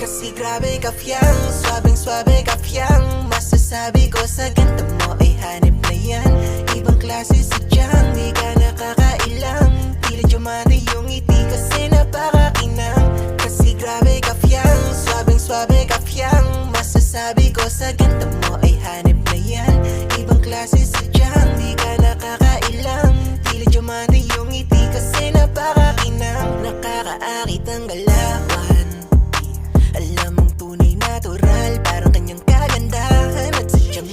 Kasi grabe ka fiyang, swabing-swabe ka fiyang. Masasabi ko sa ganda mo ay hanip na yan. Ibang klase sadyang, di ka nakakailang. Tila Diamante yung ngiti kasi napakakinang. Kasi grabe ka fiyang, swabing-swabe ka fiyang. Masasabi ko sa ganda mo ay hanip na yan. Ibang klase sadyang, di ka nakakailang. Tila Diamante yung ngiti kasi napakakinang. Nakakaakit ang galawan, alam mong tunay natural, parang kanyang kagandahan. At sadyang